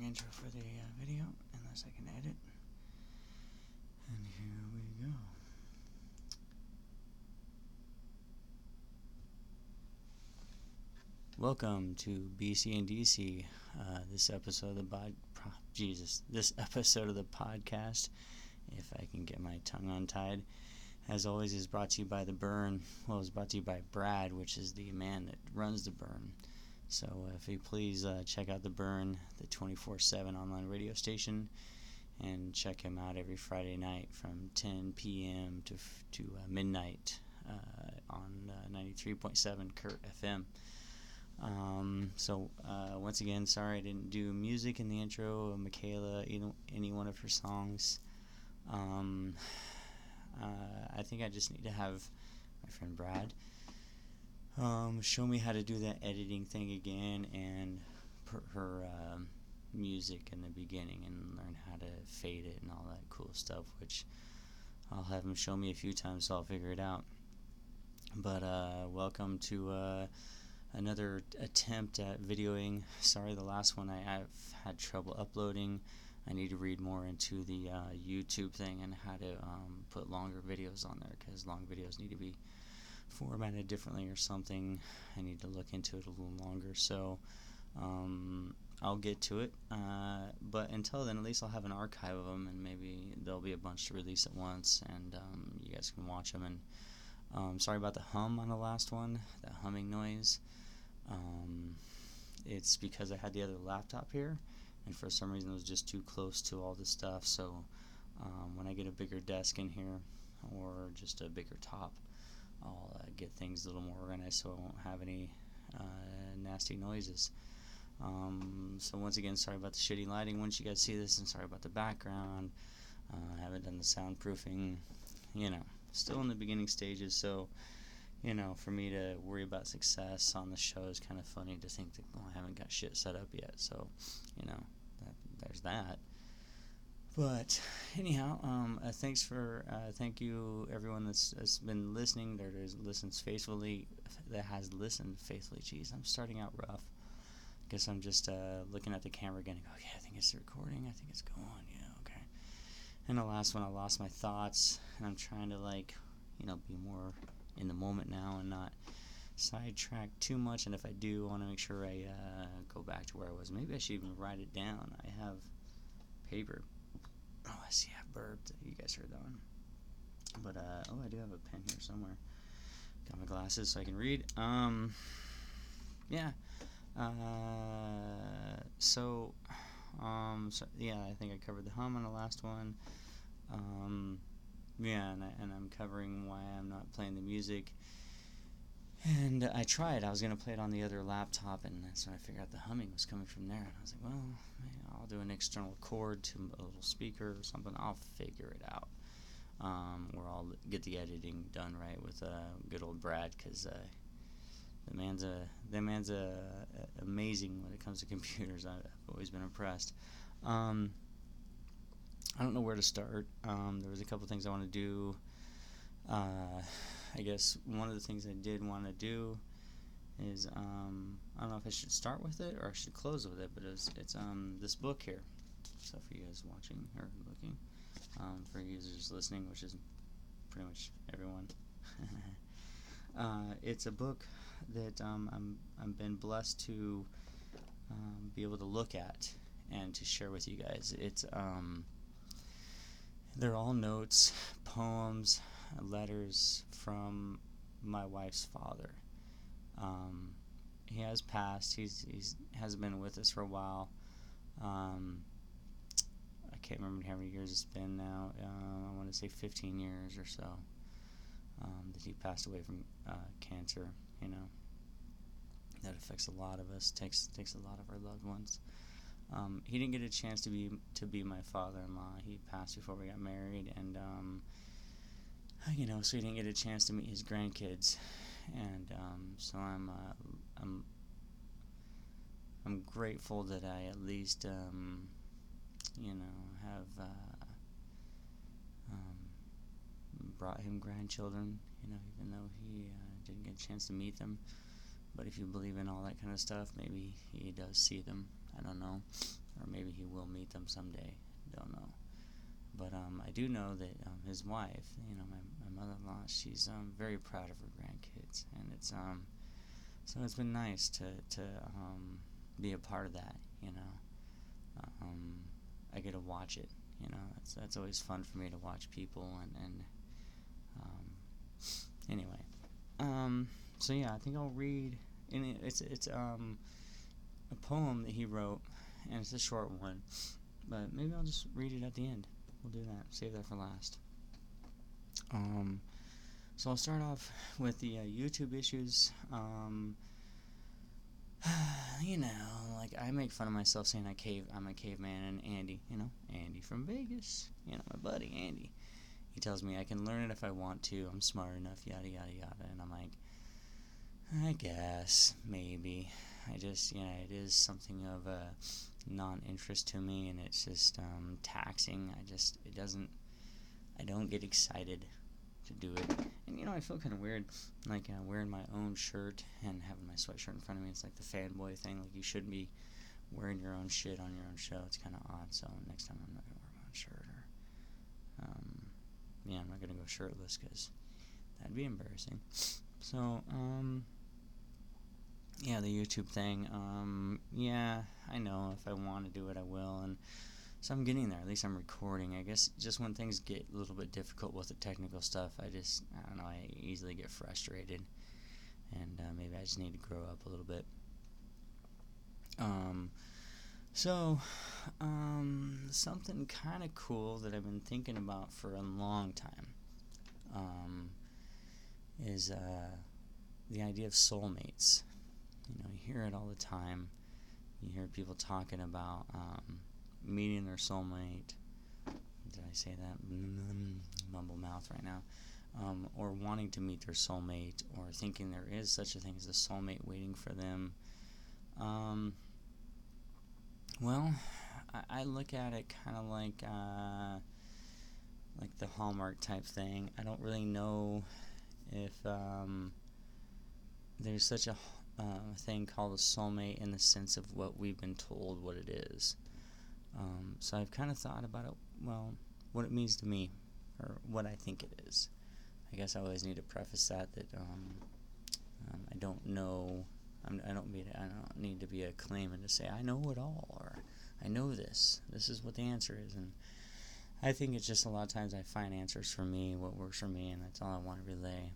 intro for the video, unless I can edit. And here we go. Welcome to BC and DC. This episode of the podcast, if I can get my tongue untied, as always, is brought to you by The Burn. Well, it's brought to you by Brad, which is the man that runs The Burn. So if you please check out The Burn, the 24/7 online radio station, and check him out every Friday night from 10 p.m. to midnight on 93.7 Kurt FM. Once again, sorry I didn't do music in the intro of Michaela, any one of her songs. I think I just need to have my friend Brad show me how to do that editing thing again and put her music in the beginning and learn how to fade it and all that cool stuff, which I'll have him show me a few times so I'll figure it out. But welcome to another attempt at videoing. Sorry, the last one I've had trouble uploading. I need to read more into the YouTube thing and how to put longer videos on there, because long videos need to be formatted differently or something. I need to look into it a little longer, so I'll get to it. But until then, at least I'll have an archive of them, and maybe there'll be a bunch to release at once, and you guys can watch them. And sorry about the hum on the last one, that humming noise. It's because I had the other laptop here, and for some reason it was just too close to all this stuff. So when I get a bigger desk in here, or just a bigger top, I'll get things a little more organized so I won't have any nasty noises. So once again, sorry about the shitty lighting once you guys see this, and sorry about the background. I haven't done the soundproofing, still in the beginning stages, so for me to worry about success on the show is kind of funny to think that, I haven't got shit set up yet, so there's that. But anyhow, thank you everyone that's been listening, that has listened faithfully. Jeez, I'm starting out rough. Guess I'm just looking at the camera again and go, yeah, I think it's recording, I think it's going, yeah, okay. And the last one, I lost my thoughts, and I'm trying to be more in the moment now and not sidetrack too much. And if I do, I want to make sure I go back to where I was. Maybe I should even write it down. I have paper. Oh, I see, I burped. You guys heard that one. But I do have a pen here somewhere. Got my glasses so I can read. I think I covered the hum on the last one. And I'm covering why I'm not playing the music. And I tried. I was going to play it on the other laptop, and that's when I figured out the humming was coming from there. And I was like, well, I'll do an external cord to a little speaker or something. I'll figure it out. Or I'll get the editing done right with good old Brad, because the man's amazing when it comes to computers. I've always been impressed. I don't know where to start. There was a couple things I want to do. I guess one of the things I did want to do is I don't know if I should start with it or I should close with it, but it's this book here. So for you guys watching or looking, for users listening, which is pretty much everyone, it's a book that I've been blessed to be able to look at and to share with you guys. It's they're all notes, poems, letters from my wife's father. He has passed. He's hasn't been with us for a while. I can't remember how many years it's been now. I want to say 15 years or so that he passed away from cancer. That affects a lot of us. Takes a lot of our loved ones. He didn't get a chance to be my father-in-law. He passed before we got married, and so he didn't get a chance to meet his grandkids. And so I'm grateful that I at least have brought him grandchildren. Even though he didn't get a chance to meet them. But if you believe in all that kind of stuff, maybe he does see them. I don't know. or maybe he will meet them someday. Don't know. But I do know that his wife, my mother-in-law, she's very proud of her grandkids, and it's so it's been nice to be a part of that. I get to watch it. That's always fun for me to watch people and anyway. So yeah, I think I'll read. And it's a poem that he wrote, and it's a short one, but maybe I'll just read it at the end. We'll do that. Save that for last. So I'll start off with the YouTube issues. Like I make fun of myself saying I'm a caveman, and Andy, Andy from Vegas, my buddy Andy, he tells me I can learn it if I want to. I'm smart enough, yada yada yada, and I'm like, I guess maybe. I just, it is something of a non-interest to me, and it's just taxing. I don't get excited to do it. And I feel kind of weird, like wearing my own shirt and having my sweatshirt in front of me. It's like the fanboy thing, like you shouldn't be wearing your own shit on your own show. It's kind of odd, so next time I'm not going to wear my own shirt, or I'm not going to go shirtless, because that'd be embarrassing. So, yeah, the YouTube thing, I know if I want to do it, I will, and so I'm getting there. At least I'm recording. I guess just when things get a little bit difficult with the technical stuff, I don't know, I easily get frustrated, and maybe I just need to grow up a little bit. Something kind of cool that I've been thinking about for a long time is the idea of soulmates. You hear it all the time. You hear people talking about meeting their soulmate. Did I say that? Mumble mouth right now. Or wanting to meet their soulmate, or thinking there is such a thing as a soulmate waiting for them. Well, I look at it kind of like the Hallmark type thing. I don't really know if there's such a thing called a soulmate in the sense of what we've been told what it is. So I've kind of thought about it, what it means to me, or what I think it is. I guess I always need to preface that I don't know. I don't need to be a claimant to say I know it all, or I know this. This is what the answer is, and I think it's just a lot of times I find answers for me, what works for me, and that's all I want to relay.